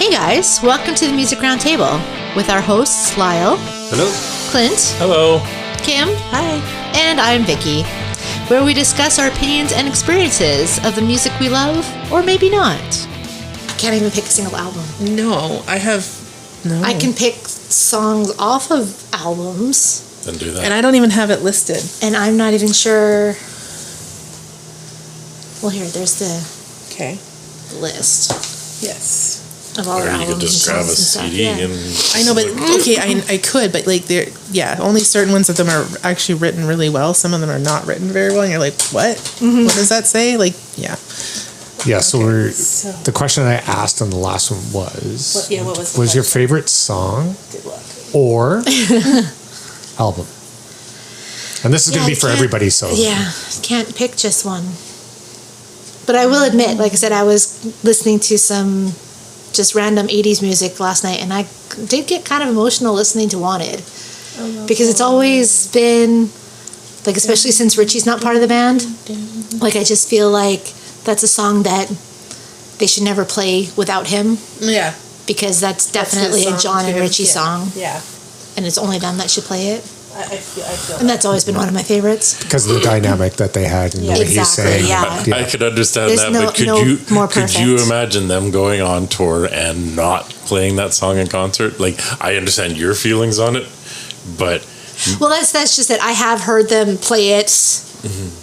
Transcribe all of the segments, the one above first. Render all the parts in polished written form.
Hey guys, welcome to the Music Roundtable with our hosts Lyle, Hello. Clint, Hello. Kim, Hi. and I'm Vicki, where we discuss our opinions and experiences of the music we love, or maybe not. I can't even pick a single album. No, I have no. I can pick songs off of albums, Then do that. And I don't even have it listed. and I'm not even sure. Well, here, there's the Okay. list Yes. of all Or their you albums could just and grab a songs and stuff. CD Yeah. and... I know, but okay, I could, but like they're only certain ones of them are actually written really well. Some of them are not written very well, and you're like, what? Mm-hmm. What does that say? Like, yeah. Yeah, so so- the question I asked on the last one was, what was the your question? favorite song Good luck. or album? And this is going to be for I can't- everybody, so Yeah, can't pick just one. But I will admit, like I said, I was listening to some just random 80s music last night, and I did get kind of emotional listening to Wanted. Because it's always been, like, especially since Richie's not part of the band, like, I just feel like that's a song that they should never play without him, Yeah. because that's That's definitely his a song, John and too. Richie Yeah. song, Yeah. and it's only them that should play it. I feel And that's always been one of my favorites. because of the dynamic that they had and Yeah. the way he's Exactly, saying. yeah. I could understand There's that, no- but could no you more could you perfect. imagine them going on tour and not playing that song in concert? Like, I understand your feelings on it, but Well, that's just it. I have heard them play it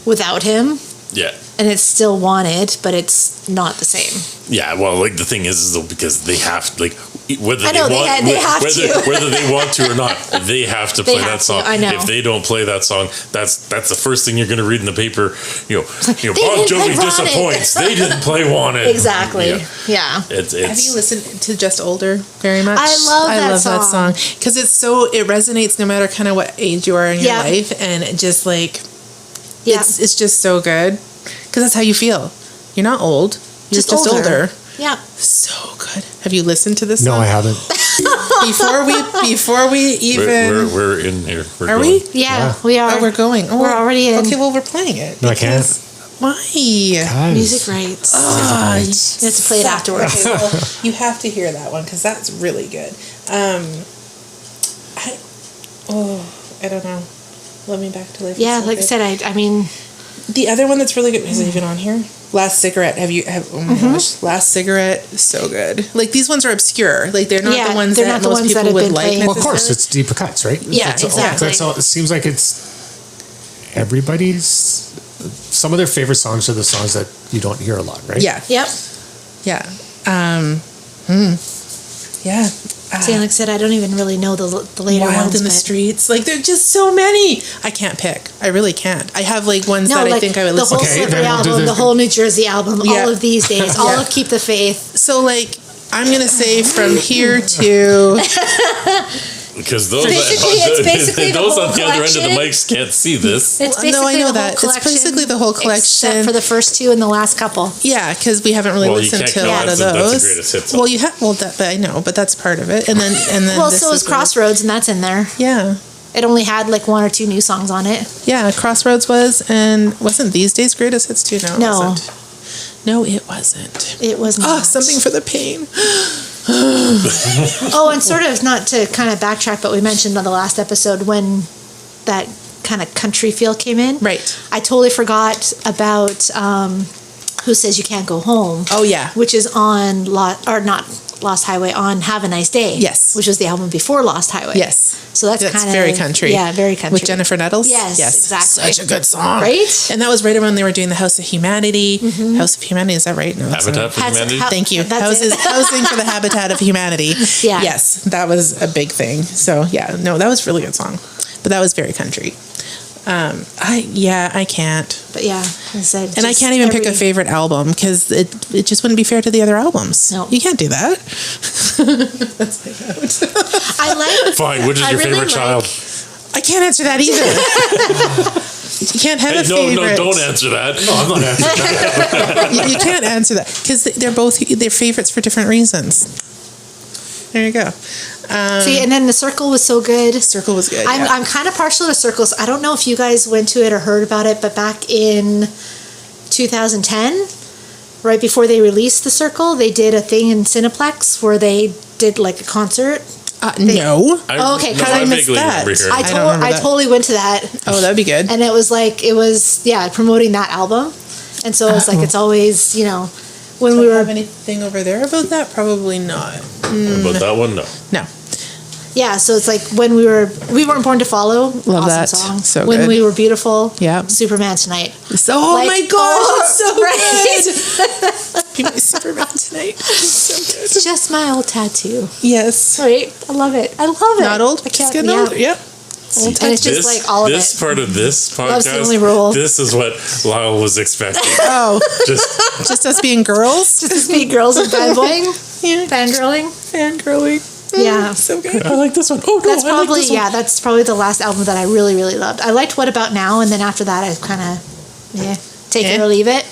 without him, yeah. and it's still Wanted, but it's not the same. Yeah, well, like, the thing is though, because they have, like, whether I know, they want, they have whether, to. whether they want to or not, they have to They play have that to, song. I know. If they don't play that song, that's the first thing you're going to read in the paper. They Bon didn't play Jovi Wanted. disappoints. They didn't play Wanted. Exactly. Yeah. It's Have you listened to Just Older very much? I love that song. because it resonates no matter kind of what age you are in your Yeah. life, and it just like Yeah. it's just so good because that's how you feel. You're not old. You're just older. Yeah. So good. Have you listened to this No, song? I haven't. Before we even we're in here. We're are going. we? Yeah, Yeah. we are. Oh, we're going. Oh, We're already in. Okay, well, we're playing it. No, I can't. because- Why? Guys. Music rights. Ah, You have to play it afterwards. Okay, well, you have to hear that one because that's really good. I don't know. Love Me Back to Life. is Yeah, so like I good. said, I mean, The other one that's really good is it even on here? Last Cigarette. Oh my gosh, Last Cigarette, so good. Like these ones are obscure. Like they're not Yeah, the ones they're that not the most ones that people have would been like. playing. Well, of course, necessarily. it's deeper cuts, right? Yeah, That's all- exactly. That's all. It seems like it's everybody's. Some of their favorite songs are the songs that you don't hear a lot, right? Yeah, yep. yeah, yeah. See, like I said, I don't even really know the later Wild ones. in the but- Streets. Like there's just so many. I can't pick. I really can't. I have like ones No, that like I think I would the listen whole to. Okay, Slippery then we'll do album, the- the whole New Jersey album, Yeah. all of these days, all Yeah. of Keep the Faith. So like I'm gonna say from here to Because those It's basically the those whole on the other end of the collection. mics can't see this. It's Well, basically no, I know the that. whole It's collection. basically the whole Except collection. for the first two and the last couple. yeah, because we haven't really Well, you listened can't to a count lot of that's those. the greatest hits. Well, you have but I know, but that's part of it. And then Well, this so is one. Crossroads, and that's in there. Yeah, It only had like one or two new songs on it. yeah. Crossroads was, and wasn't These Days Greatest Hits too? No, it No. wasn't. No, it wasn't. It was not. Oh, Something for the Pain. Oh, and sort of not to kind of backtrack, but we mentioned on the last episode when that kind of country feel came in. Right. I totally forgot about Who Says You Can't Go Home. Oh yeah. Which is on not Lost Highway, on Have a Nice Day. Yes. Which was the album before Lost Highway. Yes. So that's kind of very country. Yeah, very country. With Jennifer Nettles. Yes, exactly. Such a good song. Right? And that was right around they were doing the House of Humanity. House of Humanity, is that right? No, that's Habitat not. for Humanity. Thank you. That's it. Housing for the Habitat of Humanity. Yeah. Yes, that was a big thing. So yeah, no, that was a really good song. But that was very country. I can't. But yeah, I said, And I can't even pick a favorite album because it just wouldn't be fair to the other albums. No. You can't do that. That's my note. I like. Fine. Which is I your really favorite child? I can't answer that either. You can't have a favorite. No, don't answer that. No, I'm not answering that. You can't answer that because they're favorites for different reasons. There you go. See, and then The Circle was so good. Circle was good. I'm, yeah. I'm kind of partial to Circles. I don't know if you guys went to it or heard about it, but back in 2010, right before they released The Circle, they did a thing in Cineplex where they did like a concert. No. Oh, okay, 'cause I I missed vaguely that. remember hearing I that. don't remember I that. totally went to that, Oh, that'd be good. and it was promoting that album, and so it's like it's always when we Do I were have anything over there about that? Probably not. But that one, no. No. yeah, so it's like when we weren't born to follow. Love awesome that. song. So When good. We Were Beautiful. Yeah. Superman Tonight. So, oh Like, my gosh, it's so right? good. Be my Superman tonight. So good. It's just my old tattoo. Yes. Right? I love it. Not old. I Just can't. getting Yeah. older. Yep. And it's just like all of this it. part of this Love's the podcast, only rule. this is what Lyle was expecting. Oh, Just just us being girls. Just to speak girls and fanboying, Yeah. fangirling. Fangirling. Yeah. So good. I like this one. Oh no, That's I like probably this one. that's probably the last album that I really really loved. I liked What About Now, and then after that I kind of take it or leave it.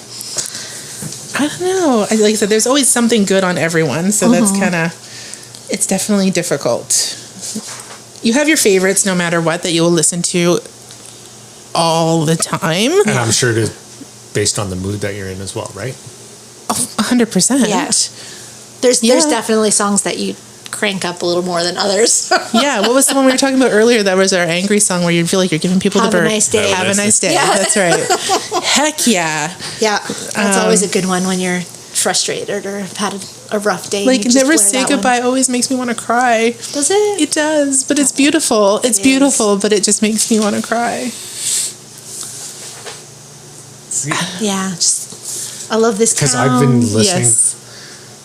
I don't know. Like I said, there's always something good on everyone, so that's kind of. It's definitely difficult. You have your favorites, no matter what, that you will listen to all the time. And I'm sure it is based on the mood that you're in as well, right? 100%. Yeah. There's Yeah. definitely songs that you crank up a little more than others. Yeah, what was the one we were talking about earlier? That was our angry song where you feel like you're giving people Have the a bird. nice day. Have a nice day. Yeah. That's right. Heck yeah. Yeah, that's always a good one when you're frustrated or have had a rough day. Like, you just Never blare Say that one. Goodbye always makes me want to cry. Does it? It does, but it's beautiful. It's It is. beautiful, but it just makes me want to cry. Yeah, just I love this Because town. I've been listening Yes.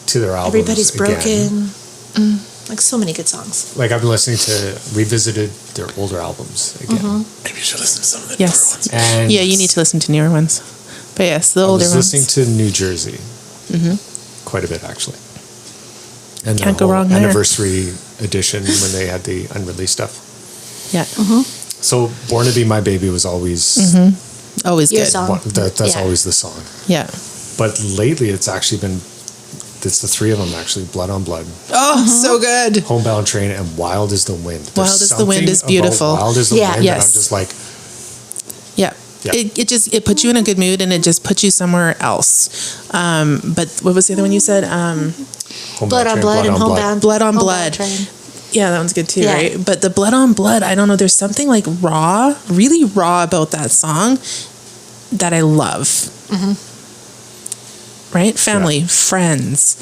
to their albums. Everybody's again. broken. Like so many good songs. Like I've been listening to revisited their older albums again. Maybe you should listen to some of the Yes. newer ones. And Yeah, you need to listen to newer ones. But yes, the I older was ones. listening to New Jersey quite a bit actually. And Can't the go whole wrong there. anniversary edition when they had the unreleased stuff. Yeah. So Born to Be My Baby was always Always Your good. song. that's Yeah. always the song. Yeah. But lately it's actually been it's the three of them actually, Blood on Blood, Oh, so good. Homebound Train, and Wild is the Wind. There's Wild is the Wind something is beautiful. about Wild is the Yeah. Wind, Yes. and I'm just like, Yeah. Yeah. It puts you in a good mood and it just puts you somewhere else. But what was the other one you said? Homebound Blood on Train, Blood and Homebound. Blood on Homebound Blood. Train. Yeah, that one's good too, Yeah. right? But the Blood on Blood, I don't know. There's something like raw, really raw about that song that I love. Right? Family, friends.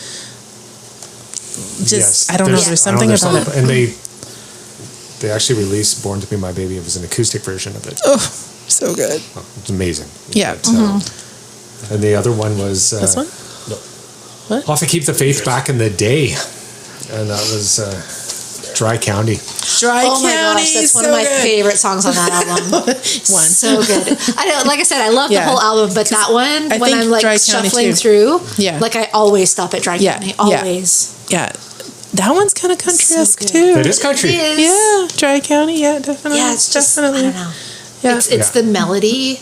Just, Yes, I don't know. There's something I don't know, about there's it. something- And they actually released Born to Be My Baby. It was an acoustic version of it. Oh, so good. It's amazing. Yeah. But, and the other one was This one? No. What? Off of Keep the Faith Back in the Day, and that was Dry County. Dry Oh my County. gosh, that's one so of my good. favorite songs on that album. One. So good. I know, like I said, I love Yeah. the whole album, but that one, I when think I'm like Dry County shuffling too. through, Yeah. like I always stop at Dry Yeah, County. yeah. Always. Yeah. That one's kind of country-esque good. too. It is country. It is. Yeah, Dry County. Yeah, definitely. Yeah, it's just, I definitely. don't know. Yeah. It's Yeah. the melody.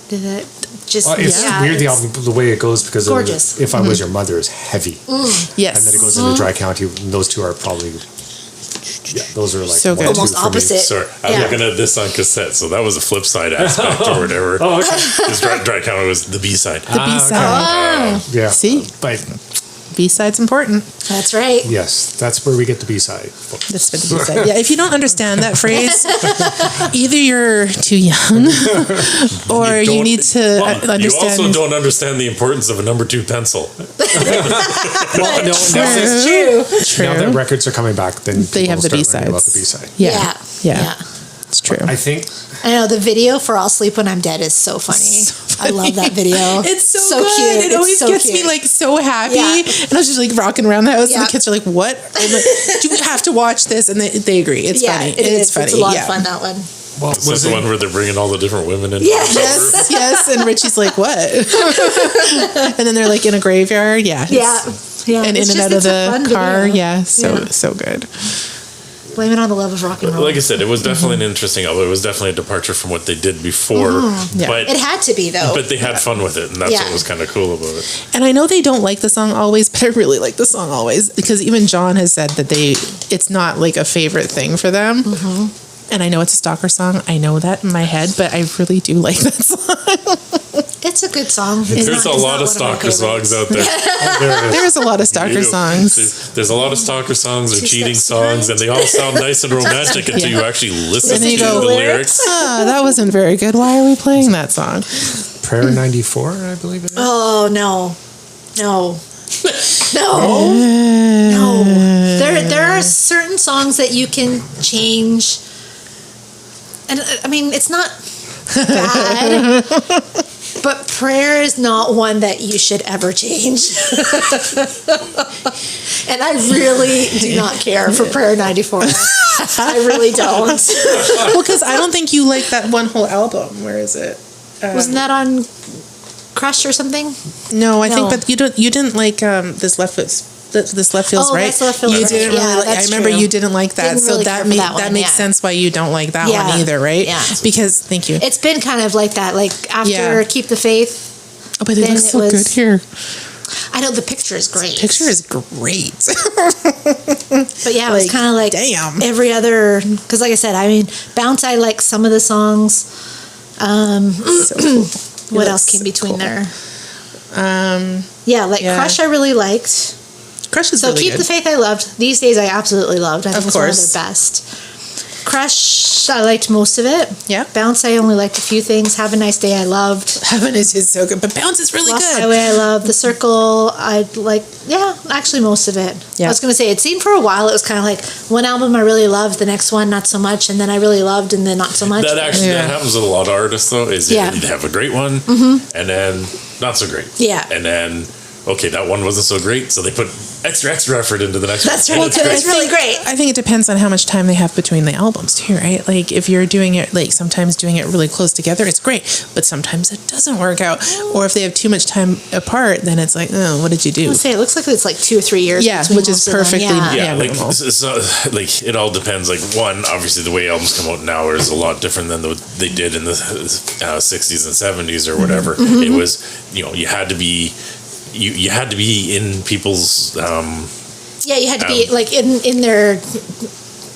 That just It's yeah, weird the it's album the way it goes because gorgeous. If I Was Your Mother is heavy, Yes. and then it goes into Dry County. And those two are probably those are like So good. one, two Almost for me. opposite. Sorry, I'm Yeah. looking at this on cassette, so that was the flip side aspect or whatever. Oh, okay. Because Dry County was the B side. The B-side. Yeah. See? But B-side's important. That's right. yes, that's where we get the B-side. That's for the B-side. Yeah, if you don't understand that phrase, either you're too young or you don't- need to You understand. also don't understand the importance of a number 2 pencil. Well, no, True. now that records are coming back, then They people have the will start learning about B-sides. the B-side. Yeah. Yeah. Yeah. It's true. I think I know the video for "I'll Sleep When I'm Dead" is so funny. I love that video. It's so good. cute. It It's always so gets cute. me like so happy. Yeah. And I was just like rocking around the house and Yeah. the kids are like, what? I'm like, do we have to watch this? And they agree. It's yeah, funny. it is. Funny. It's a lot yeah. of fun. That one. well, Is that the one where they're bringing all the different women in? Yes. Yes, yes. And Richie's like, what? And then they're like in a graveyard. Yeah. Yeah. Yeah. And It's in and just- out of it's a fun the car. video. Yeah. So Yeah. so good. Blame it on the love of rock and roll. Like I said, it was definitely an interesting album. It was definitely a departure from what they did before. Yeah. But It had to be though. but they had fun with it, and that's Yeah. what was kind of cool about it. And I know they don't like the song Always, but I really like the song Always because even John has said that it's not like a favorite thing for them. And I know it's a stalker song. I know that in my head, but I really do like that song. It's a good song. There's a lot of stalker songs out there. There's a lot of stalker songs. There's a lot of stalker songs or Two cheating steps songs, and behind. they all sound nice and romantic until you actually listen And then to you go, the lyrics. That wasn't very good. Why are we playing that song? Prayer 94, I believe it is. Oh no. No. There are certain songs that you can change, and I mean it's not bad, but prayer is not one that you should ever change. And I really do not care for Prayer 94. I really don't. Well, because I don't think you like that one whole album. Where is it? Wasn't that on Crush or something? No, I think No. that you didn't like this left feels Oh, right. That's Left Feels You Right. didn't Yeah, really. I that's remember true. you didn't like that, Didn't so really that care for that one, makes yeah. sense why you don't like that Yeah. one either, right? Yeah. Because thank you. It's been kind of like that. Like after Yeah. Keep the Faith, Oh, but it then looks it so was- good here. I know the picture is great. Picture is great. But yeah, it was Like, kind of like damn. every other, because like I said, I mean, Bounce, I like some of the songs. So cool. What It else looks came between cool. there? Um, Yeah, like Yeah. Crush I really liked. Crush is So really Keep good. the Faith I loved. These Days I absolutely loved. I think Of it's one of course. their best. Crush, I liked most of it. Yeah. Bounce, I only liked a few things. Have a Nice Day I loved. Heaven is just so good, but Bounce is really Lost good. Highway I loved. The Circle, I like, yeah, actually most of it. Yeah. I was going to say, it seemed for a while, it was kind of like one album I really loved, the next one not so much, and then I really loved, and then not so much. That actually Yeah. that happens with a lot of artists though. Is Yeah. they have a great one, and then not so great. Yeah. And then okay, that one wasn't so great, so they put extra effort into the next That's one. right, And it's too. great. It's really great. I think it depends on how much time they have between the albums too, right? Like if you're doing it, like sometimes doing it really close together, it's great, but sometimes it doesn't work out. Or if they have too much time apart, then it's like, oh, what did you do? I would say it looks like it's like 2 or 3 years. Yeah, between which is most of them. perfectly- Yeah. Yeah, like minimal. it's not, like it all depends. Like one, obviously the way albums come out now is a lot different than they did in the 60s and 70s or whatever. It was, you had to be. You had to be in people's Yeah, you had to be like in their.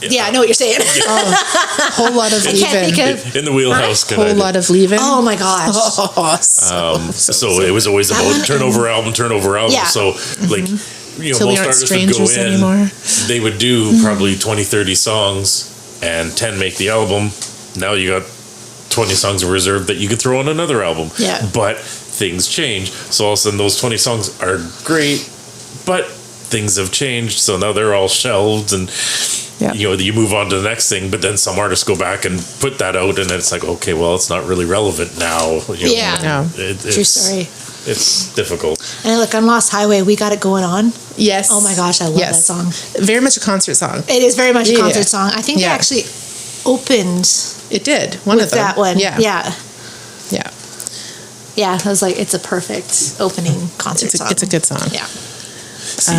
Yeah, I know what you're saying. Whole lot of I can't think leaving. of. in the wheelhouse. Whole lot of leaving. Oh my gosh. So it was always That about one turnover album. Yeah. So like So we most aren't artists would go strangers in. anymore. They would do probably 20, 30 songs, and 10 make the album. Now you got 20 songs reserved that you could throw on another album. Yeah. But things change. So all of a sudden those 20 songs are great, but things have changed. So now they're all shelved and Yeah. you move on to the next thing, but then some artists go back and put that out and it's like, okay, well, it's not really relevant now. Yeah. No. True story. It's difficult. And look, on Lost Highway, We Got It Going On. Yes. Oh my gosh, I love that song. Very much a concert song. It is very much a Yeah. concert song. I think Yeah. they actually opened It did. One with of them. that one. Yeah. Yeah. Yeah. Yeah, I was like, it's a perfect opening concert song. It's a good song. Yeah. See,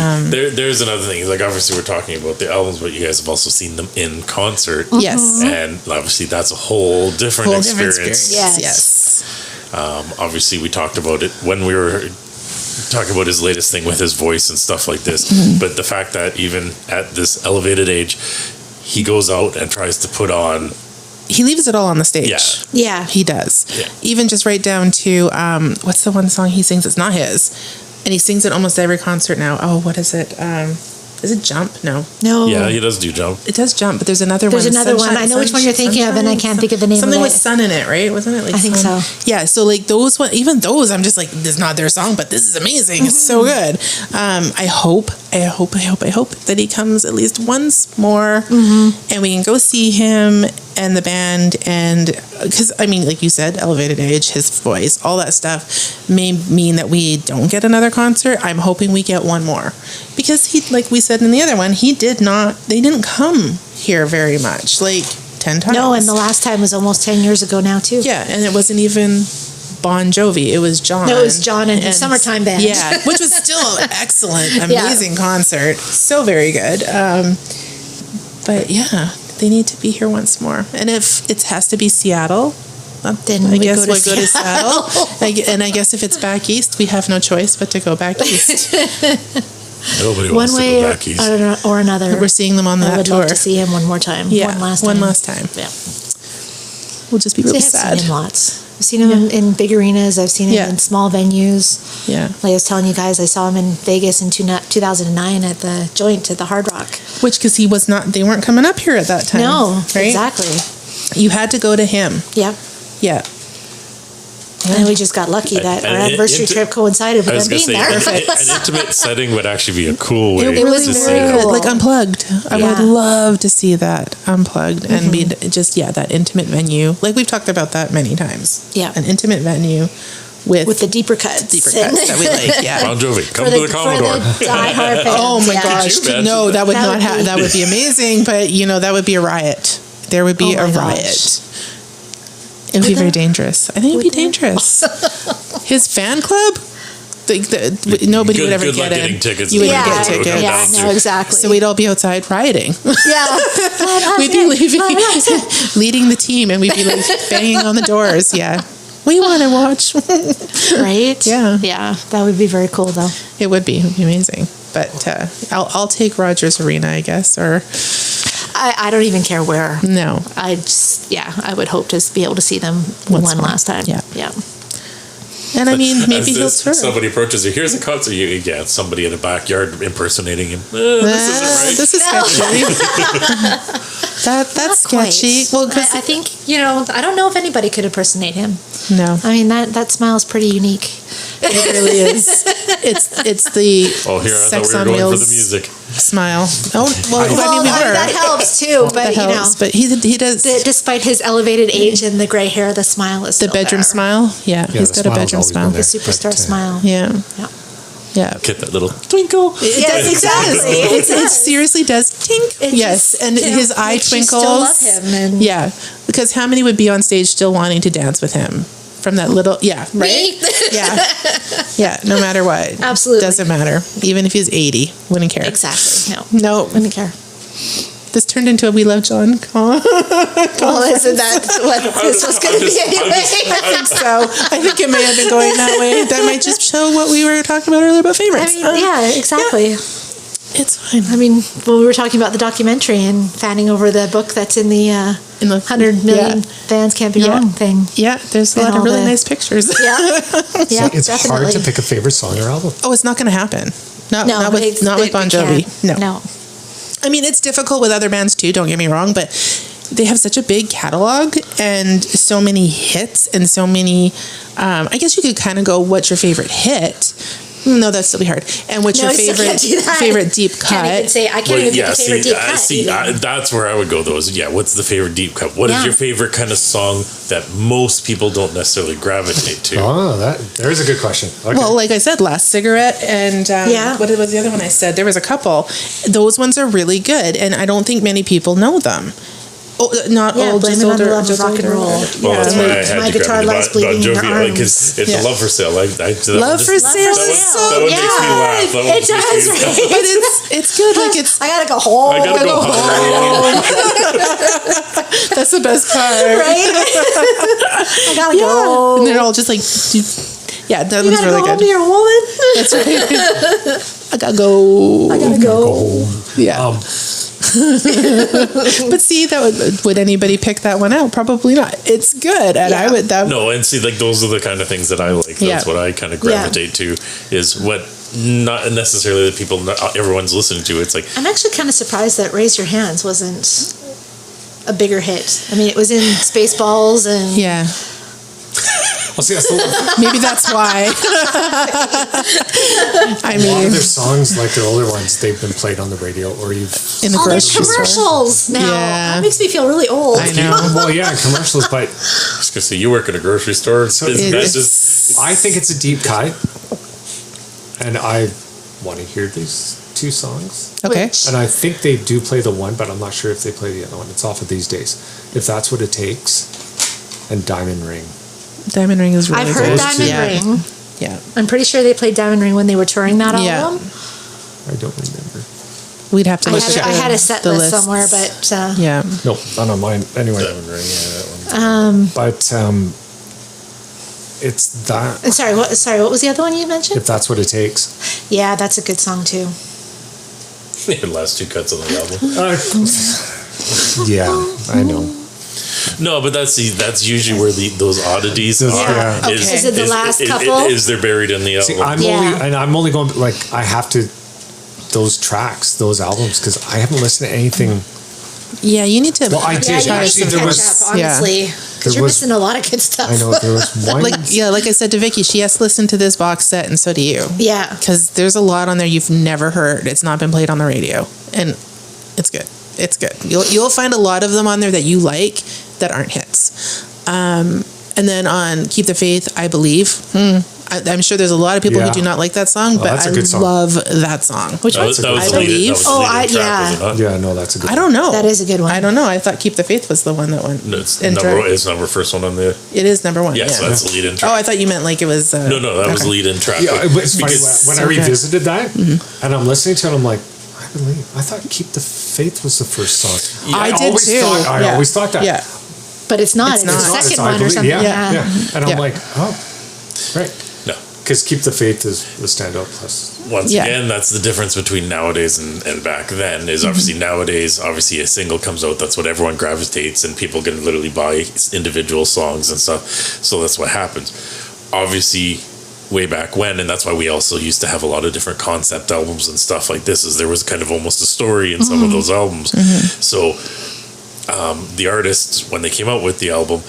there's another thing. Like obviously we're talking about the albums, but you guys have also seen them in concert. Yes. And obviously that's a whole different Whole different experience. experience. Yes. Yes. Obviously we talked about it when we were talking about his latest thing with his voice and stuff like this. But the fact that even at this elevated age, he goes out and tries to put on. He leaves it all on the stage. Yeah. Yeah. He does. Yeah. Even just right down to what's the one song he sings? It's not his, and he sings it almost every concert now. Oh, what is it? Is it Jump? No, No. Yeah, he does do Jump. it does Jump. But there's another There's one. another one. I know which one you're thinking of, and I can't think of the name of Something it. with sun in it, right? Wasn't it? Like I think sun? so. Yeah. So like those one, even those, I'm just like, this is not their song, but this is amazing. It's so good. I hope that he comes at least once more, and we can go see him and the band. And because I mean, like you said, elevated age, his voice, all that stuff may mean that we don't get another concert. I'm hoping we get one more because he, like we said in the other one, they didn't come here very much, like 10 times. No, and the last time was almost 10 years ago now, too. Yeah, and it wasn't even Bon Jovi. It was John. No, it was John and his Summertime Band. Yeah, which was still excellent, amazing concert. So very good. But yeah, they need to be here once more. And if it has to be Seattle, Then I we guess go to we'll go to Seattle. And I guess if it's back east, we have no choice but to go back east. Nobody One wants to way go back east. or another. We're seeing them on I that would tour. love to see him one more time. Yeah, One last one time. last time. Yeah. We'll just be They really have sad. seen him lots. I've seen him in big arenas. I've seen him Yeah. in small venues. Yeah. Like I was telling you guys, I saw him in Vegas in 2009 at the Joint at the Hard Rock. Which, because they weren't coming up here at that time. No, right? exactly. You had to go to him. Yep. Yeah. And we just got lucky that our anniversary trip coincided with I was them going to being say, there. an intimate setting would actually be a cool way It was to see very it. good. cool. Like unplugged. I would Yeah. love to see that unplugged and be just, that intimate venue. Like we've talked about that many times. Yeah. An intimate venue with the deeper cuts. that we like. Yeah. Bon Jovi, come For to the Commodore. For the diehard fans. Oh my yeah. gosh. Could you imagine? No, that would That not would happen. be- That would be amazing, but that would be a riot. There would be Oh a my riot. gosh. It would be very there? dangerous. I think it would be Would there? dangerous. His fan club? Nobody would ever Good get luck in. getting tickets. You wouldn't Yeah, get tickets. yeah, no, exactly. So we'd all be outside rioting. Yeah. We'd be leading the team, and we'd be like banging on the doors. Yeah, we want to watch. Right? Yeah. Yeah. That would be very cool, though. It would be amazing. But I'll take Rogers Arena, I guess, or I don't even care where. no. I would hope to be able to see them one more. last time. Yeah. Yeah. And I mean, maybe As he'll this- tour. somebody approaches you, here's a concert. It's somebody in the backyard impersonating him. This isn't right. This is sketchy. That's Quite. sketchy. Well, because I think, I don't know if anybody could impersonate him. no, I mean, that smile is pretty unique. it really is. It's the Oh, here, I sex thought on we were going for wheels the music. smile. Oh, well, I mean, we were. that helps too, but That helps, but he does despite his elevated age and the gray hair, the smile is the still bedroom there. smile. Yeah, he's the got a smile's bedroom always smile. been The there. superstar But, smile. Yeah, Yeah. yeah. Get that little twinkle. Yes, exactly. It seriously does tink. It Yes, just, and his eye makes you twinkles. still love him. And Yeah, because how many would be on stage still wanting to dance with him from that little? Yeah, right. Me. Yeah. No matter what. Absolutely. Doesn't matter. Even if he's 80, wouldn't care. Exactly. No. No, Wouldn't care. this turned into a "We Love John" call. Well, isn't that what this was going to be anyway? I think so. I think it may have been going that way. That might just show what we were talking about earlier about I favorites. mean, yeah, exactly. It's fine. I mean, when we were talking about the documentary and fanning over the book that's in the In the 100 million fans can't be Yeah. wrong thing. Yeah, there's a And lot of all really the- nice pictures. Yeah. Yeah, it's definitely. hard to pick a favorite song or album. Oh, it's not going to happen. Not with it's- Bon it Jovi. can't. No. I mean, it's difficult with other bands too, don't get me wrong, but they have such a big catalog and so many hits and so many, I guess you could kind of go, what's your favorite hit? No, that'd still be hard. And what's No, your you still can't do that. favorite deep cut? Can't even say, I can't even pick a favorite deep cut. even. That's where I would go. What's the favorite deep cut? What is Yeah. your favorite kind of song that most people don't necessarily gravitate to? Oh, there's a good question. Okay. Well, like I said, Last Cigarette and Yeah. what was the other one I said? There was a couple. Those ones are really good, and I don't think many people know them. Oh, not Yeah, old, Blame just It on the older, Love of just Rock and older. Roll. Well, that's Yeah. why I had My to guitar grab lies Bon bleeding in your Jovi, arms. because it's Yeah. Love for Sale. that Love one for just- Sale That is so one makes me good. laugh. That one It makes me does, laugh. right? But it's good. Like it's I gotta go home. I gotta go home. that's the best part. Right? I gotta go. And they're all just like, yeah, that You one's gotta really go home to good. your woman. That's right. I gotta go. I gotta go. Yeah. But see, would anybody pick that one out? Probably not. It's good, and I would. No, and see, like those are the kind of things that I like. That's Yeah. what I kind of gravitate to. Is what not necessarily the people everyone's listening to. It's like I'm actually kind of surprised that Raise Your Hands wasn't a bigger hit. I mean, it was in Spaceballs and Yeah. Well, see, that's Maybe that's why. I a lot of mean, their songs, like their older ones, they've been played on the radio, or you've. in the all these grocery store. commercials now. Yeah. That makes me feel really old. I know. Well, yeah, commercials, but I was gonna say, you work at a grocery store. So Isn't that it's- just I think it's a deep cut, and I want to hear these two songs. Okay. Which- And I think they do play the one, but I'm not sure if they play the other one. It's off of These Days. If That's What It Takes, and Diamond Ring. Diamond Ring is really I've heard good. Diamond Yeah. Ring. Yeah. I'm pretty sure they played Diamond Ring when they were touring that Yeah. album. I don't remember. We'd have to I look had, at I had a set the list lists. somewhere, but Yeah. No, not on mine. Anyway, Diamond Ring? Yeah, that one. but it's that. and sorry, what was the other one you mentioned? If That's What It Takes. Yeah, that's a good song too. The last two cuts on the album. Yeah, I know. No, but that's usually where those oddities are. Yeah. Okay. Is it the last couple? Is they're buried in the album? See, I'm only going, like, I have to, those tracks, those albums, because I haven't listened to anything. Yeah, you need to. Well, I Yeah, did. you need Actually, to there catch was. up, honestly. Because you're missing a lot of good stuff. I know, there was one. like I said to Vicki, she has to listen to this box set, and so do you. Yeah. Because there's a lot on there you've never heard. It's not been played on the radio, and it's good. It's good. You'll find a lot of them on there that you like that aren't hits. And then on Keep the Faith, I Believe. I'm sure there's a lot of people who do not like that song, but that's a good song. love that song. Which one? I Believe. Yeah, no, that's a good I don't know. That is a good one. I don't know. I thought Keep the Faith was the one that went. No, it's intro. number first one on the. It is number one. Yeah, so that's the lead in track. Oh, I thought you meant like it was. No, that was lead in track. Yeah, Like, it's funny when I revisited that, and I'm listening to it, I'm like, I thought Keep the Faith was the first song. I did too. I always thought that. Yeah. But it's not. It's It's, not. the It's second I one or Believe. something. Yeah. And I'm Yeah. like, oh, right. No. Because Keep the Faith is the standout plus. Once Yeah. again, that's the difference between nowadays and back then. Is obviously nowadays, obviously a single comes out, that's what everyone gravitates, and people can literally buy individual songs and stuff. So that's what happens. Obviously, way back when, and that's why we also used to have a lot of different concept albums and stuff like this. Is there was kind of almost a story in some of those albums. So the artists, when they came out with the album,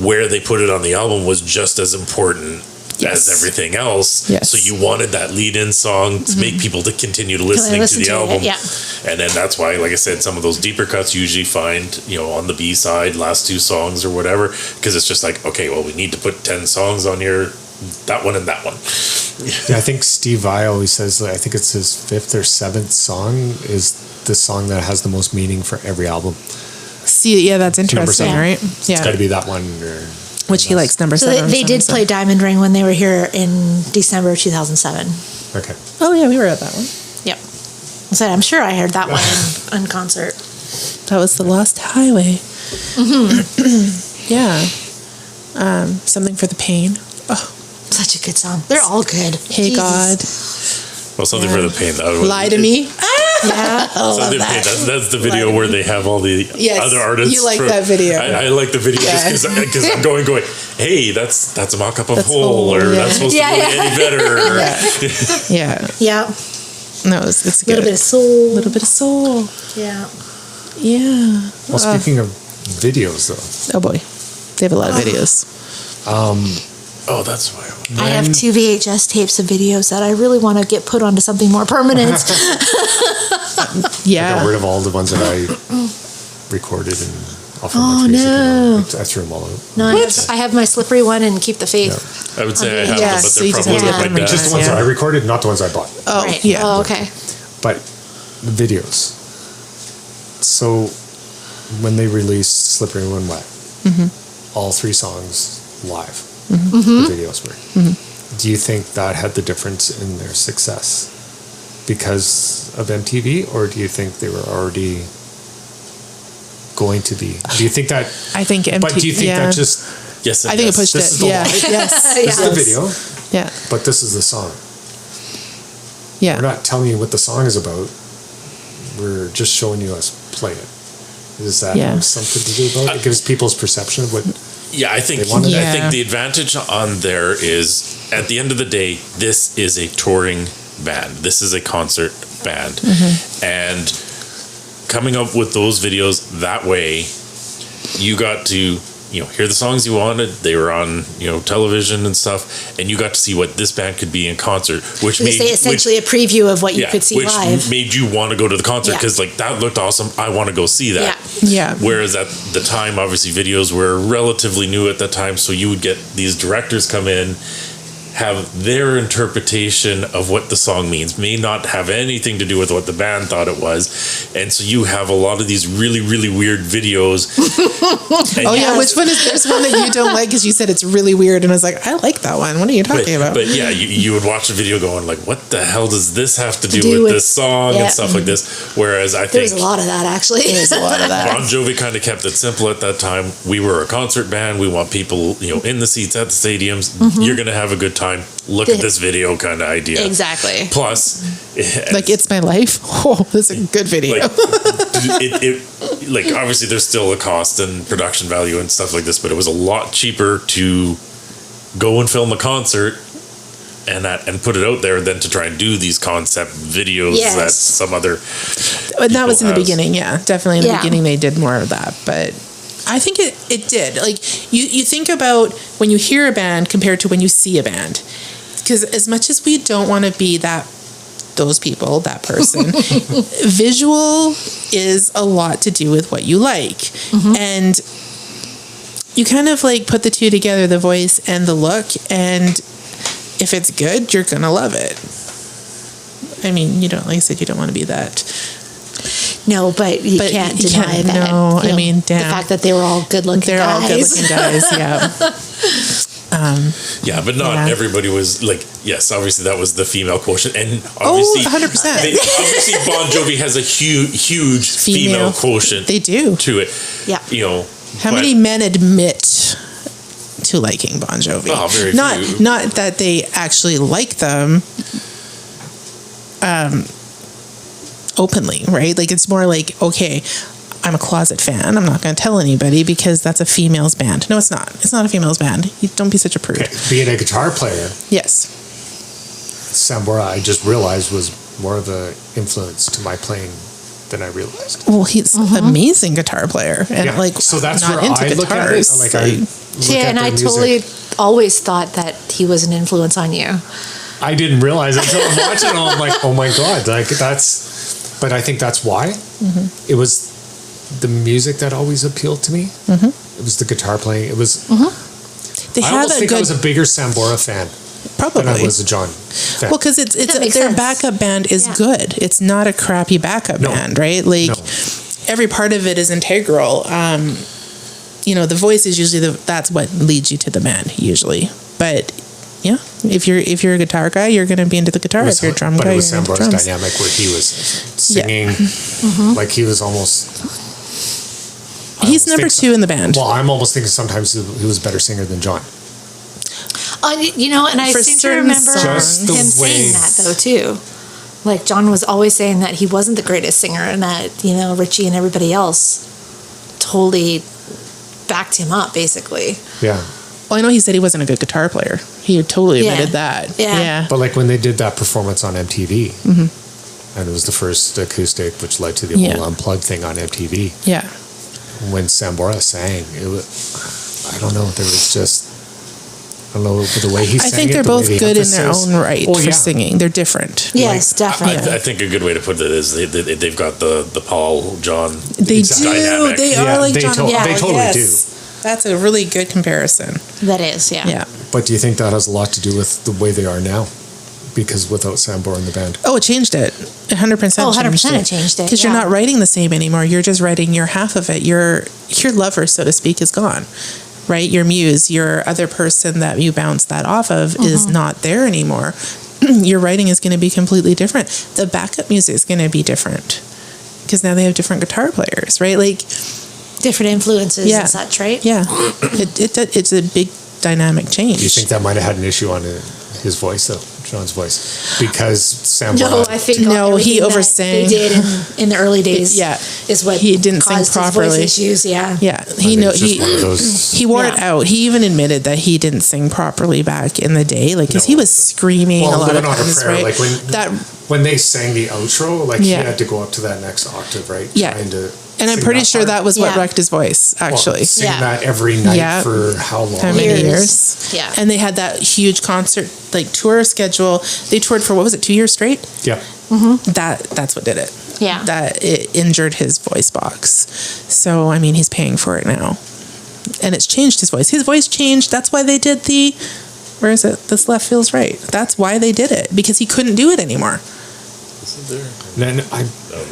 where they put it on the album was just as important as everything else. Yes. So you wanted that lead-in song to make people to continue to listening to the album. And then that's why, like I said, some of those deeper cuts you usually find, on the B side, last two songs or whatever, because it's just like, okay, well, we need to put 10 songs on here, that one and that one. Yeah, I think Steve Vai always says, I think it's his 5th or 7th song is the song that has the most meaning for every album. See, yeah, that's interesting, seven. right? It's Yeah. got to be that one. Which he likes number So 7. they did play Diamond Ring when they were here in December 2007. Okay. Oh, yeah, we were at that one. Yep. I said, I'm sure I heard that one in concert. That was the Lost Highway. Yeah. Something for the Pain. Oh, Such a good song. They're all good. Hey Jesus. God. Well, something for the pain. That was, Lie to Me. Yeah. Something for the pain. That's the video where they have all the other artists. You like that video. I like the video just because I'm going, hey, that's a mock-up of That's Hole, Hole, or yeah. that's supposed to be any better. Yeah. Yeah. No, it's A good. little bit of soul. Little bit of soul. Yeah. Yeah. Well, speaking of videos, though. Oh, boy. They have a lot of videos. Oh, that's why. I have 2 VHS tapes of videos that I really want to get put onto something more permanent. I Yeah. got rid of all the ones that I recorded and offered Oh, much music. no. I threw them all out. No, I have my Slippery One and Keep the Faith. I would say I have Yeah, them, but so they're you just probably have to with get my them Just dad. the ones Yeah. that I recorded, not the ones I bought. Oh, Right. yeah. Oh, okay. But the videos. So when they released Slippery When Wet, all 3 songs live, the videos were. Do you think that had the difference in their success because of MTV, or do you think they were already going to be? Do you think that? I think MTV. But do you think yeah. that just Yes, and I think yes. it pushed This it. is the Yeah. live? Yes. this is the Yes. video, Yeah. but this is the song? Yeah. We're not telling you what the song is about. We're just showing you us play it. Does that Yeah. have something to do about it? It gives people's perception of what. Yeah, I think They wanted it. I think Yeah. the advantage on there is at the end of the day, this is a touring band. This is a concert band. And coming up with those videos that way, you got to hear the songs you wanted. They were on television and stuff, and you got to see what this band could be in concert, which Because they essentially a preview of what you could see which live. made you want to go to the concert Yeah. because that looked awesome. I want to go see that. Yeah. Yeah. Whereas at the time, obviously, videos were relatively new at that time, so you would get these directors come in, have their interpretation of what the song means, may not have anything to do with what the band thought it was, and so you have a lot of these really, really weird videos. Oh yeah, which one is? There's one that you don't like because you said it's really weird, and I was like, I like that one. What are you talking about? But yeah, you would watch the video going like, what the hell does this have to do with this song and stuff like this? Whereas I think There's a lot of that, actually. There's a lot of that. Bon Jovi kind of kept it simple at that time. We were a concert band. We want people, in the seats at the stadiums. You're going to have a good time. Look at this video kind of idea. Exactly. Plus, Like It's My Life. Oh, that's a good video. it like obviously there's still a cost and production value and stuff like this, but it was a lot cheaper to go and film a concert and put it out there than to try and do these concept videos that some other And that was in the has. beginning, yeah. Definitely in the beginning they did more of that. But I think it did. Like you think about when you hear a band compared to when you see a band. Because as much as we don't want to be those people, that person, visual is a lot to do with what you like. And you kind of like put the two together, the voice and the look, and if it's good, you're gonna love it. I mean, you don't, like I said, you don't want to be that. No, but you can't deny that. No, I mean, damn. The fact that they were all good-looking guys. They're all good-looking guys, yeah. Yeah, but not everybody was like, yes, obviously that was the female quotient. And obviously, 100%. Obviously Bon Jovi has a huge female quotient. They do. To it. Yeah. You know. How many men admit to liking Bon Jovi? Oh, very not, few. Not that they actually like them openly, right? Like, it's more like, okay, I'm a closet fan. I'm not going to tell anybody because that's a female's band. No, it's not. It's not a female's band. You don't be such a prude. Okay. Being a guitar player, Yes. Sambora, I just realized, was more of an influence to my playing than I realized. Well, he's an amazing guitar player, and like, so that's not where into I look at it. guitars. Like I look at And their I music. totally always thought that he was an influence on you. I didn't realize until I'm watching it. I'm like, oh my god, like that's. But I think that's why it was the music that always appealed to me. It was the guitar playing. It was. They I have almost a think good, I was a bigger Sambora fan probably. than I was a John fan. Well, because it's That makes their sense. backup band is good. It's not a crappy backup No. band, right? Like No. every part of it is integral. The voice is usually that's what leads you to the band usually. But yeah, if you're a guitar guy, you're going to be into the guitar. If you're a drum but guy, it was you're into Sambora's drums. dynamic where he was singing like he was almost. I He's almost number think 2 in the band. Well, I'm almost thinking sometimes he was a better singer than John. And I For seem to certain remember songs. him Just the saying way- that though too. Like John was always saying that he wasn't the greatest singer, and that Richie and everybody else totally backed him up, basically. Yeah. Well, I know he said he wasn't a good guitar player. He totally Yeah. admitted that. Yeah. But like when they did that performance on MTV, and it was the first acoustic, which led to the Yeah. whole Unplugged thing on MTV. Yeah. When Sambora sang, it was, I don't know, there was just, I don't know, the way he sang I think they're the way both the good in their emphasis- own right Oh, for yeah. singing. They're different. Yes, definitely. I think a good way to put it is they've got the Paul John. They Exactly. do. Dynamic. They Yeah, are like they John to- and they Paul. totally Yes. do. That's a really good comparison. That is, yeah. Yeah. But do you think that has a lot to do with the way they are now? Because without Sambora in the band. Oh, it changed it. 100% Oh, 100% changed it changed it, Because you're not writing the same anymore. You're just writing your half of it. Your lover, so to speak, is gone. Right? Your muse, your other person that you bounce that off of is not there anymore. Your writing is going to be completely different. The backup music is going to be different. Because now they have different guitar players, right? Like, Different influences and such, right? yeah. It's a big dynamic change. Do you think that might have had an issue on his voice, though? John's voice? Because Sambora... No, I think No, he everything that oversang. They did in the early days. Yeah. Is what He didn't sing caused his properly. voice issues. Yeah. Yeah, I think it's just one of those... he wore it Yeah. out. He even admitted that he didn't sing properly back in the day, like because he No. was screaming Well, a lot of Living on a times, Prayer, right? like when they sang the outro, like he Yeah. had to go up to that next octave, right? Yeah. Trying to And I'm sing pretty sure part. that was what Yeah. wrecked his voice, Well, actually. sing Yeah. that every night Yeah. for how long? How many years? Yeah. And they had that huge concert, like tour schedule. They toured for what was it, 2 years straight? Yeah. That's what did it. Yeah. That it injured his voice box. So I mean, he's paying for it now, and it's changed his voice. His voice changed. That's why they did the. Where is it? This left feels right. That's why they did it, because he couldn't do it anymore. Then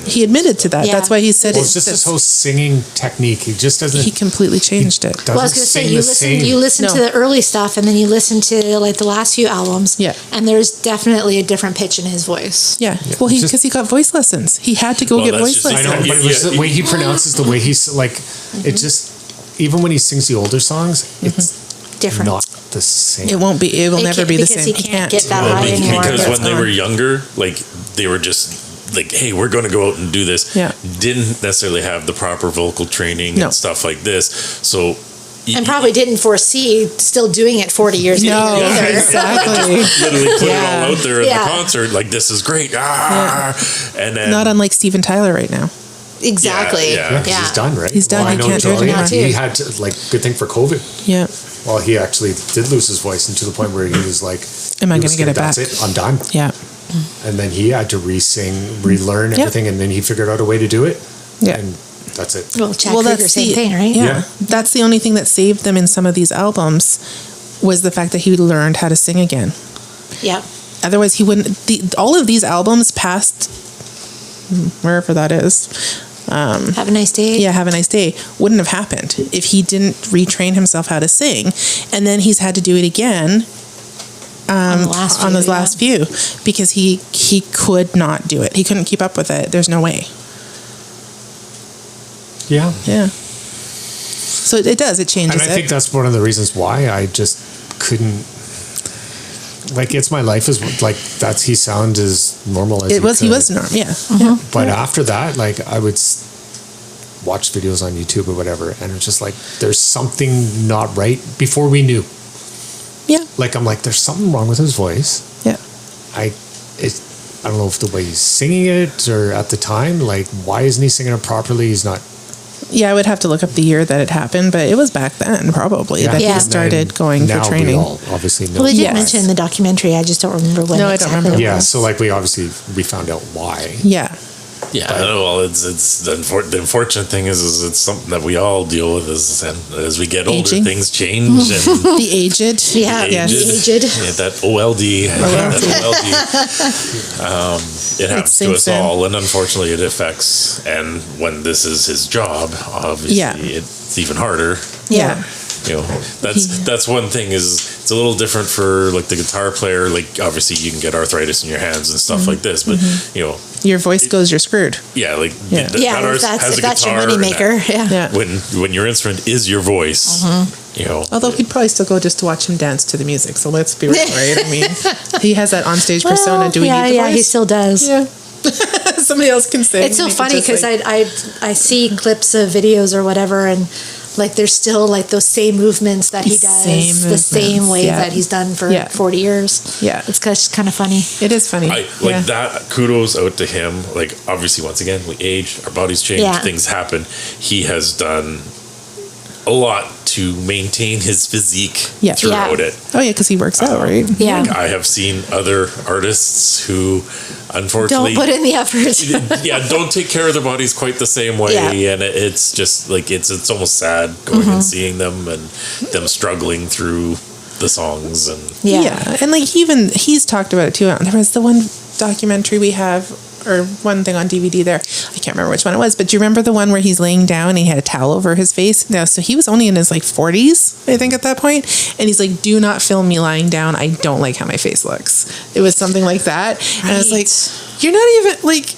He admitted to that. Yeah. That's why he said it's just his whole singing technique. He just doesn't. he completely changed it. Well, I was going to say, you listen No. to the early stuff, and then you listen to like the last few albums. Yeah. And there's definitely a different pitch in his voice. Yeah. Well, just- because he got voice lessons. He had to go Well, get that's voice just- I lessons. know, but it was the way he pronounces, the way he's like, it just, even when he sings the older songs, it's Different. not the same. It won't be. It will It never can't- be the because same. he can't get that Well, right anymore. because That's when they gone. were younger, like they were just like, hey, we're going to go out and do this. Yeah. Didn't necessarily have the proper vocal training No. and stuff like this. So. And probably didn't foresee still doing it 40 years later. No, either. exactly. Literally put Yeah. it all out there in Yeah. the concert, like, this is great. And then. Not unlike Steven Tyler right now. Exactly. Yeah, Yeah, 'cause he's done, right? He's done, Well, I he know can't do it Joey, anymore. he had to, like, good thing for COVID. Yeah. Well, he actually did lose his voice, and to the point where he was like, Am I he going was to get it scared, back? That's it, I'm done. Yeah. And then he had to relearn Yep. everything, and then he figured out a way to do it. Yeah. And that's it. Well, Chad Krieger, same thing, right? Yeah. Yeah. That's the only thing that saved them in some of these albums was the fact that he learned how to sing again. Yeah. Otherwise, he wouldn't. All of these albums past wherever that is. Have a nice day. Yeah, Have a Nice Day wouldn't have happened if he didn't retrain himself how to sing, and then he's had to do it again On those last few because he could not do it. He couldn't keep up with it. There's no way. Yeah. Yeah. So it does. It changes And I it. think that's one of the reasons why I just couldn't. Like, It's My Life is like, that's, he sounds as normal as He was could. norm. Yeah. But after that, like, I would watch videos on YouTube or whatever, and it's just like, there's something not right before we knew. Yeah. Like, I'm like, there's something wrong with his voice. Yeah. I don't know if the way he's singing it or at the time, like, why isn't he singing it properly? He's not. Yeah, I would have to look up the year that it happened, but it was back then probably that Yeah. he started going for now training. We all obviously know. Well, they did Yes. mention in the documentary. I just don't remember when. No, I don't exactly remember. it Yeah, was. so like we found out why. Yeah. Yeah, well, it's the unfortunate thing is it's something that we all deal with as we get older, Aging. things change and The aged. Yeah, Yes. the aged. Yeah, that OLD, that OLD, it happens to sinks us in. all, and unfortunately, it affects. And when this is his job, obviously, Yeah. it's even harder. Yeah. You know, that's one thing is it's a little different for like the guitar player. Like obviously, you can get arthritis in your hands and stuff like this, but you know, Your voice goes, you're screwed. yeah, like Yeah. Yeah, that if that's, has if a that's your guitar and moneymaker. Yeah. Yeah. when your instrument is your voice, you know. Although he'd probably still go just to watch him dance to the music. So let's be real, right? I mean, he has that onstage persona. Well, Do we yeah, need the yeah, voice? he still does. Yeah. Somebody else can sing. It's so We could funny just, because like- I see clips of videos or whatever, and like there's still like those same movements that he does, Same the same movements, way yeah. that he's done for Yeah. 40 years. Yeah. It's kind of funny. It is funny. Like that, kudos out to him. Like obviously, once again, we age, our bodies change, Yeah. things happen. He has done a lot to maintain his physique Yeah. throughout Yeah. it. Oh yeah, because he works out, right? Yeah. Like, I have seen other artists who, unfortunately, Don't put in the effort. yeah, don't take care of their bodies quite the same way, Yeah. and it's just like it's almost sad going and seeing them and them struggling through the songs and Yeah. And like he's talked about it too. There was the one documentary we have, or one thing on DVD there. I can't remember which one it was, but do you remember the one where he's laying down and he had a towel over his face? No, so he was only in his like 40s, I think, at that point. And he's like, "Do not film me lying down. I don't like how my face looks." It was something like that. And I was like, "You're not even like."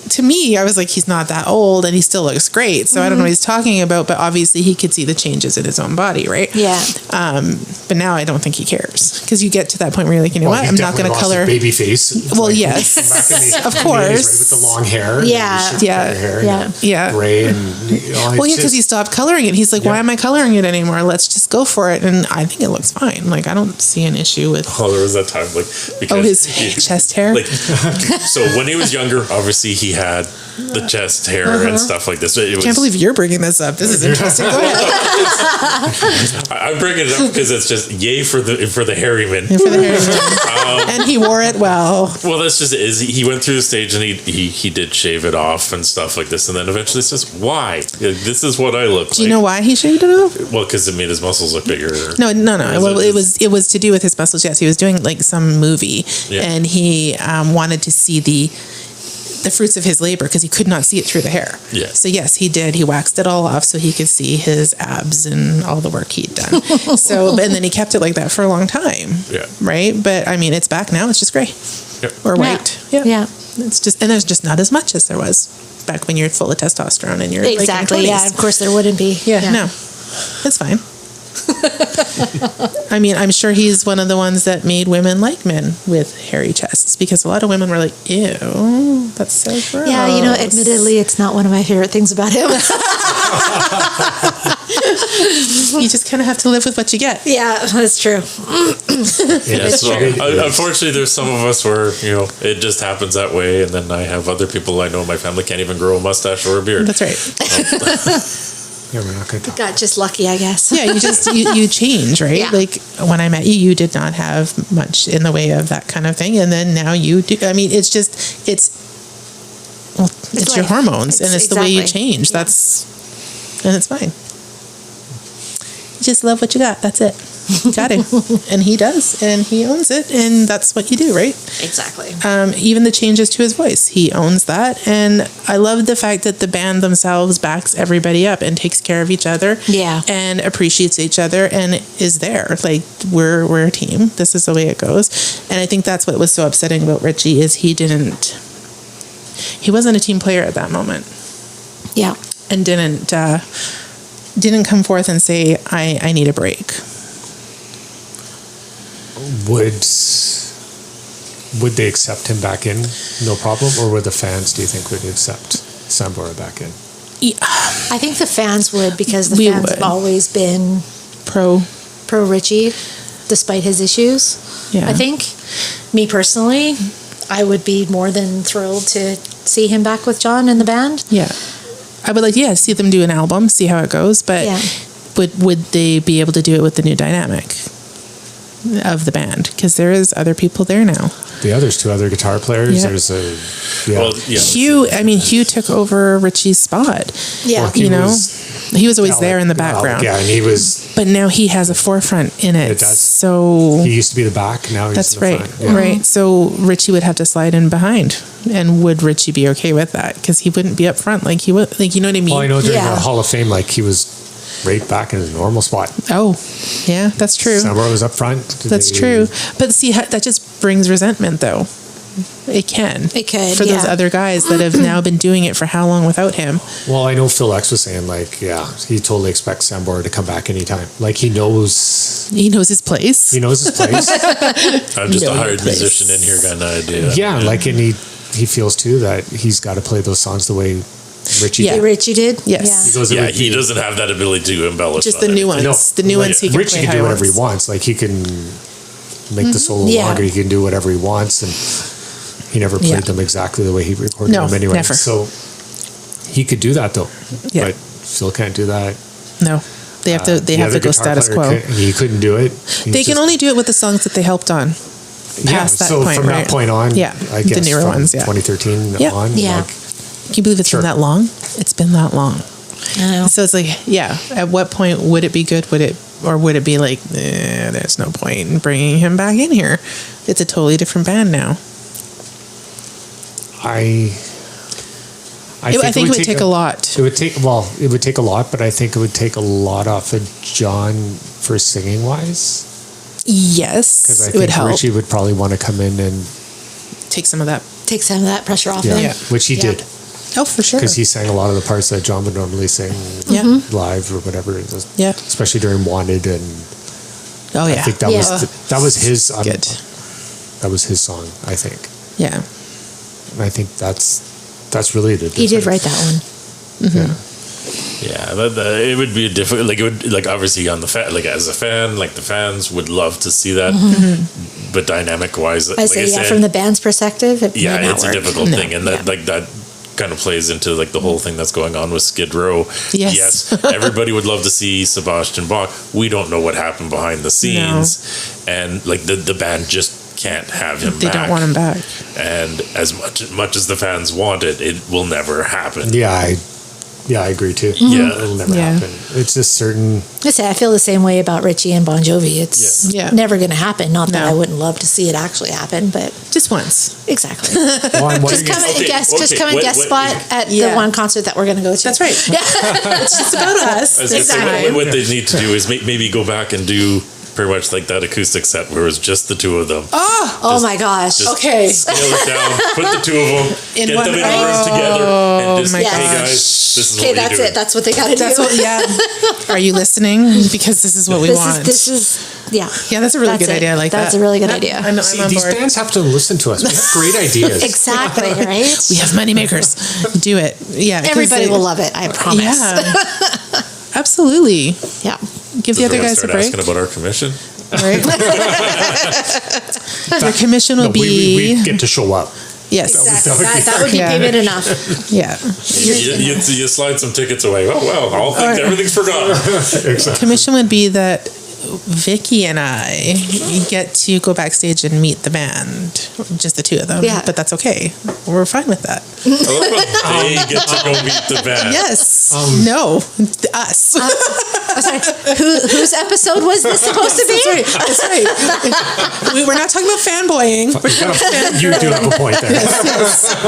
To me, I was like, he's not that old and he still looks great. So I don't know what he's talking about, but obviously he could see the changes in his own body, right? Yeah. But now I don't think he cares because you get to that point where you're like, you know Well, what? he I'm not going to definitely lost color. his baby face. It's Well, like, yes. back in the Of 80s, course. right, with the long hair. and Yeah. the short Yeah. hair, Yeah. and Yeah. gray and Well, yeah, because he stopped coloring it. He's like, why Yeah. am I coloring it anymore? Let's just go for it. And I think it looks fine. Like, I don't see an issue with. oh, there was that time like because His chest hair. like so when he was younger, obviously he had the chest hair and stuff like this. It was, Can't believe you're bringing this up. This is interesting. Go ahead. I'm bringing it up because it's just yay for the hairy man. For the hair. And he wore it well. Well, that's just it. Is he went through the stage and he did shave it off and stuff like this, and then eventually it's just why this is what I look like. Do you know why he shaved it off? Well, because it made his muscles look bigger. No. Well, it was to do with his muscles. Yes, he was doing like some movie, Yeah. and he wanted to see the fruits of his labor because he could not see it through the hair. Yeah. So yes, he did. He waxed it all off so he could see his abs and all the work he'd done. And then he kept it like that for a long time. Yeah. Right. But I mean, it's back now. It's just gray Yep. or white. Yeah. It's just, and there's just not as much as there was back when you're full of testosterone and you're Exactly. Like in your Yeah. 20s. Of course there wouldn't be. Yeah. No, it's fine. I mean, I'm sure he's one of the ones that made women like men with hairy chests, because a lot of women were like, ew, that's so gross. Yeah, admittedly, it's not one of my favorite things about him. You just kind of have to live with what you get. Yeah, that's true. Yeah, so unfortunately, there's some of us where it just happens that way, and then I have other people I know in my family can't even grow a mustache or a beard. That's right. Yeah, we're not going to. Got just lucky, I guess. Yeah, you change, right? Yeah. Like when I met you, you did not have much in the way of that kind of thing, and then now you do. I mean, it's your life. hormones, and it's the way you Exactly. change. And it's fine. You just love what you got. That's it. You got it, and he does, and he owns it, and that's what you do, right? Exactly. Even the changes to his voice, he owns that, and I love the fact that the band themselves backs everybody up and takes care of each other, Yeah. and appreciates each other, and is there. Like we're a team. This is the way it goes, and I think that's what was so upsetting about Richie is he wasn't a team player at that moment, Yeah. and didn't come forth and say I need a break. Would they accept him back in? No problem. Or would the fans, do you think, would accept Sambora back in? I think the fans would, because the We fans would. have always been Pro, Richie, despite his issues. yeah. I think, me personally, I would be more than thrilled to see him back with John and the band. Yeah. I would like, see them do an album, see how it goes, but Yeah. would they be able to do it with the new dynamic of the band? Because there is other people there now. The others, 2 other guitar players. Yeah. There's Well, yeah. Hugh took over Richie's spot. Yeah. Well, he was He was always there in the background. Yeah, and he was. But now he has a forefront in it. It does. So He used to be the back. Now he's that's in the right. front. Yeah. Right. So Richie would have to slide in behind. And would Richie be okay with that? Because he wouldn't be up front like he would. Like, you know what I mean? Well, I know during Yeah. the Hall of Fame, like he was right back in his normal spot. Oh, yeah, that's true. Sambora was up front. That's true. But see, that just brings resentment, though. It can. It could, For those yeah. other guys that have now been doing it for how long without him? Well, I know Phil X was saying, like, yeah, he totally expects Sambora to come back anytime. Like, he knows He knows his place. his place. I'm just know a your hired place. musician in here kind of idea. Yeah, like, and he feels too that he's got to play those songs the way Richie Yeah. did. Richie did? Yes. He goes, it Yeah, would he be- doesn't have that ability to embellish. Just on the new anything. ones. The new ones he can Richie play can how do whatever he wants. wants. Like, he can make the solo Yeah. longer. He can do whatever he wants, and he never played Yeah. them exactly the way he recorded No, them anyway. never. So he could do that though, Yeah. but Phil can't do that. No. They have to. They The have to other go guitar status player quo. he couldn't do it. They can only do it with the songs that they helped on. Past that so point, from right? that point on, Yeah, I the guess newer from ones, yeah. 2013 Yeah. on, Yeah. like, Can you believe it's Sure. been that long? It's been that long. I know. So it's like, yeah. At what point would it be good? Would it be like, there's no point in bringing him back in here? It's a totally different band now. I think it would take a lot. It would take a lot, but I think it would take a lot off of John for singing wise, Yes, because I it would think help. Richie would probably want to come in and Take some of that. Take some of that pressure off yeah, him. which he Yeah. did, Oh, for sure. because he sang a lot of the parts that John would normally sing Yeah. live or whatever, Yeah. especially during Wanted, and Oh, yeah. I think that Yeah. was his Good. that was his song, I think, Yeah. and I think that's really the He did difference. write that one. Mm-hmm. Yeah. Yeah, it would be a difficult. Like it would, like obviously on the like as a fan, like the fans would love to see that, but dynamic wise, I say, from the band's perspective, it yeah, might not it's work. a difficult No. thing, and that Yeah. like that kind of plays into like the whole thing that's going on with Skid Row. Yes. Everybody would love to see Sebastian Bach. We don't know what happened behind the scenes, and like the band just can't have him. They back. don't want him back. And as much as the fans want it, it will never happen. Yeah, I agree too. Yeah. It'll never Yeah. happen. It's just certain. I say, I feel the same way about Richie and Bon Jovi. It's Yeah. never going to happen. Not that No. I wouldn't love to see it actually happen, but Just once. exactly. Well, I'm Just wondering come if- and guest. Just okay, come and what- guest what- spot at Yeah. the one concert that we're going to go to. That's right. Yeah. It's just about us. I was gonna say, Exactly. what they need to do is maybe go back and do pretty much like that acoustic set where it was just the two of them. Oh my gosh. Just Okay. scale it down, put the two of them, In get one them in a room. room together, and just, my hey gosh. guys, this is Okay, what that's you do. it. That's what they got to do. That's what, yeah. Are you listening? Because this is what we want. This is, yeah. Yeah, that's a really That's good it. idea. I like That's that. a really good idea. I'm See, on these board. bands have to listen to us. We have great ideas. Exactly, right? We have money makers. Do it. Yeah. 'cause Everybody they- will love it, I promise. Yeah. Absolutely. Yeah. Give the Does other everyone guys a start break. asking about our commission? Right? Their commission will No, be we get to show up. yes. That would be Yeah. payment enough. Yeah. You slide some tickets away. Oh well, I'll think everything's forgotten. Exactly. Commission would be that Vicki and I get to go backstage and meet the band, just the two of them. Yeah. But that's okay. We're fine with that. They get to go meet the band. Yes. No. Us. I'm sorry. Whose episode was this supposed to be? That's right. We're not talking about fanboying. You do have a point there.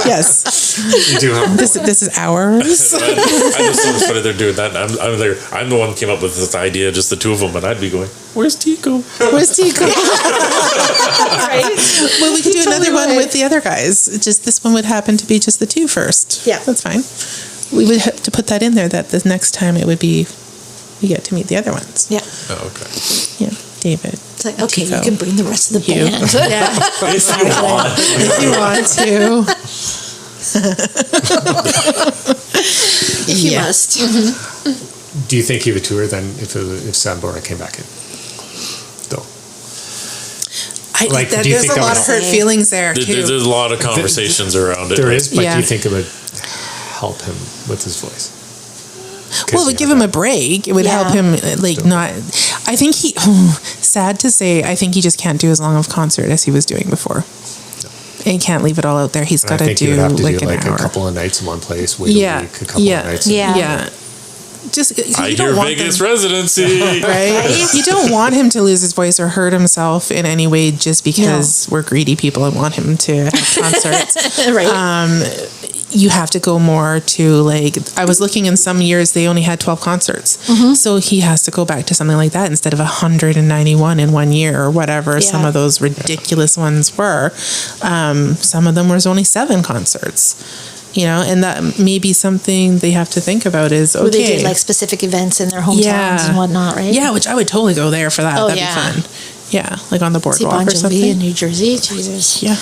Yes. You do have a point. This is ours. I just thought it's funny they're doing that. I'm the one who came up with this idea, just the two of them, and I'd be going, "Where's Tico?" Where's Tico? Right? Well, we could do another Totally one right. with the other guys. Just this one would happen to be just the two first. Yeah. That's fine. We would have to put that in there that the next time it would be we get to meet the other ones. Yeah. Oh, okay. Yeah. David. It's like, okay, Tico. you can bring the rest of the You. band. Yeah. If you want. If you want to. If you Yeah. must. Do you think he would tour then if Sambora came back in? Though. Like, do you there's think a that lot would of hurt feelings there too. There's a lot of conversations around it. There is, but Yeah. do you think it would help him with his voice? Well, it would give him a break. It would help Yeah. him, like, not. I think he, sad to say, I think he just can't do as long of concert as he was doing before. And he can't leave it all out there. He's And got I to think you do would have to like do an like hour. a couple of nights in one place, wait Yeah. a week, a couple Yeah. of nights. Yeah. Yeah. Just, I you hear don't want Vegas them, residency. right? You don't want him to lose his voice or hurt himself in any way just because we're greedy people and want him to have concerts. Right. You have to go more to, like, I was looking in some years they only had 12 concerts. So he has to go back to something like that instead of 191 in 1 year or whatever some Yeah. of those ridiculous ones were. Some of them was only 7 concerts. You know, and that may be something they have to think about is, okay. Where they did like specific events in their hometowns and whatnot, right? Yeah, which I would totally go there for that. Oh, That'd yeah. be fun. Yeah, like on the See boardwalk Bon or Jovi something. in New Jersey. Jesus. Yeah.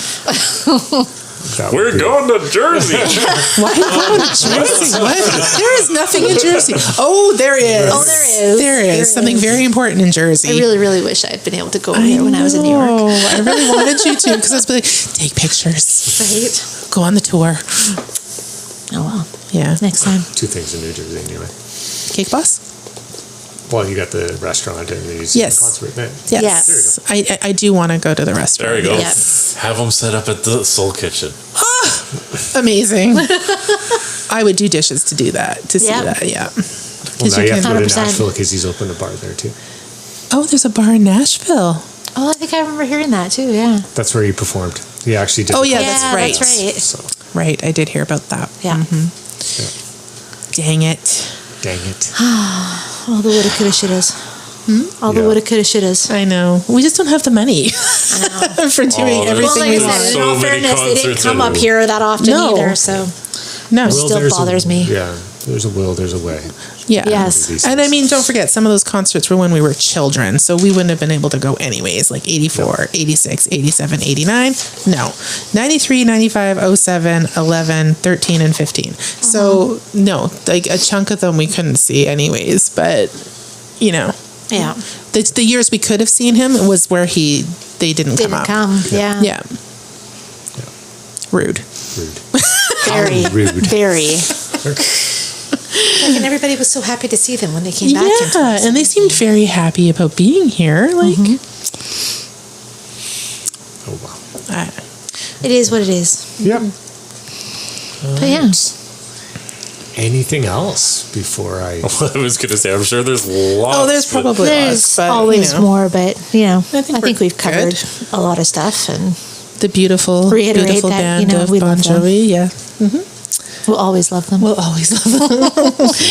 That would We're be- going to Jersey. Why go to Jersey? What? There is nothing in Jersey. Oh, there is. Oh, there is. There There is something is. very important in Jersey. I really, really wish I'd been able to go there when I was in New York. know. I really wanted you to because I was like, take pictures, Right? go on the tour. Oh, well. Yeah. Next time. 2 things in New Jersey anyway. Cake Boss? Well, you got the restaurant and the Yes. concert event. Yes. Yes. I do want to go to the restaurant. There you go. Yes. Have them set up at the Soul Kitchen. Amazing. I would do dishes to do that, to see Yeah. that, yeah. Well, 'Cause now you have to go to 100%. Nashville because he's opened a bar there too. Oh, there's a bar in Nashville. Oh, I think I remember hearing that too. Yeah. That's where he performed. He actually did. Oh, the yeah, concert. that's right. That's right. So, Right, I did hear about that. Yeah. Dang it. dang it. All the woulda, coulda, shouldas. All the Yeah. woulda, coulda, shouldas. I know. We just don't have the money for doing Oh, there's everything Well, like we I want. said, in So all many fairness, they didn't concerts come and- up here that often No. either. So No. Still there's bothers me. Yeah, there's a will, there's a way. Yeah. Yes. And I mean, don't forget, some of those concerts were when we were children, so we wouldn't have been able to go anyways, like 84, 86, 87, 89. No. 93, 95, 07, 11, 13, and 15. So, no, like a chunk of them we couldn't see anyways, but, you know, yeah, the years we could have seen him was where they didn't come didn't up. come. Yeah. Yeah. Rude. Rude. Very Rude. Very. Like, and everybody was so happy to see them when they came back. into Yeah, us. and they seemed very happy about being here. Like, Oh wow. It is what it is. Yep. But yeah. Anything else before I? I was going to say, I'm sure there's lots. oh, there's but- probably There's lots, but, always you know, more, but you know, I think think, we're we've covered good. a lot of stuff, and the beautiful, Reiterate beautiful that, band you know, of we Bon love them. Jovi. Yeah. We'll always love them. We'll always love them.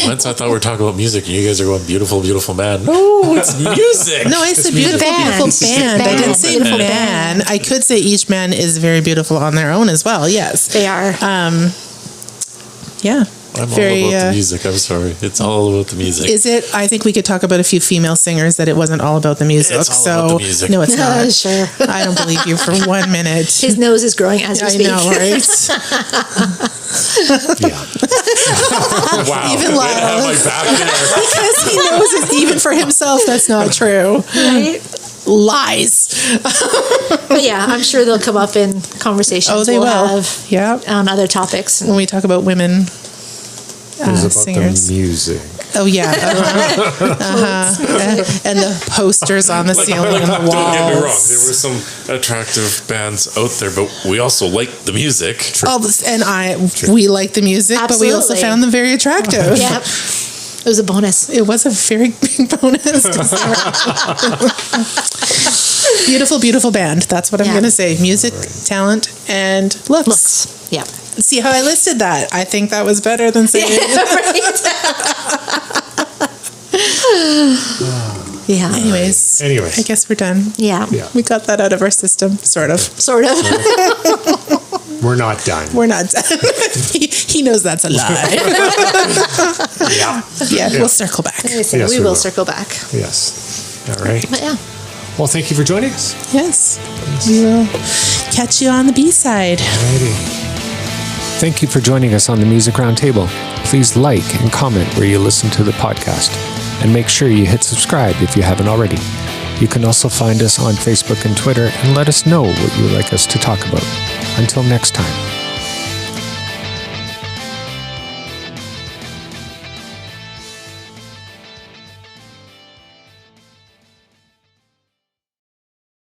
Once I thought we were talking about music, and you guys are going beautiful, beautiful man. No, it's music. No, I said beautiful, band. beautiful band. I didn't say Beautiful man. I could say each man is very beautiful on their own as well. Yes. They are. Yeah. I'm all about the music. I'm sorry. It's all about the music. Is it? I think we could talk about a few female singers that it wasn't all about the music. It's all about the music. No, it's not. Sure. I don't believe you for 1 minute. His nose is growing as we I speak. know, right? Yeah. Wow. Even Way to Lyle. have my back there. Because he knows it even for himself. That's not true. Right? Lies. But yeah, I'm sure they'll come up in conversations Oh, they we'll will. have Yeah. on other topics. When we talk about women It was about singers. the music. Oh yeah. And the posters on the ceiling and the walls. Don't get me wrong. There were some attractive bands out there, but we also liked the music. We like the music, but we also Absolutely. found them very attractive. Yeah. It was a bonus. It was a very big bonus. 'Cause they were- beautiful, beautiful band. That's what I'm Yeah. going to say. Music, talent, and looks. Looks. Yeah. See how I listed that? I think that was better than saying. Yeah. Anyways, I guess we're done. Yeah. Yeah. We got that out of our system, sort of. Sort of. We're not done. We're not done. he knows that's a lie. Yeah, we'll circle back. I say Yes, we we will will. circle back. Yes. All right. But yeah. Well, thank you for joining us. Yes, we will catch you on the B-side. Alrighty. Thank you for joining us on the Music Roundtable. Please like and comment where you listen to the podcast. And make sure you hit subscribe if you haven't already. You can also find us on Facebook and Twitter and let us know what you would like us to talk about. Until next time.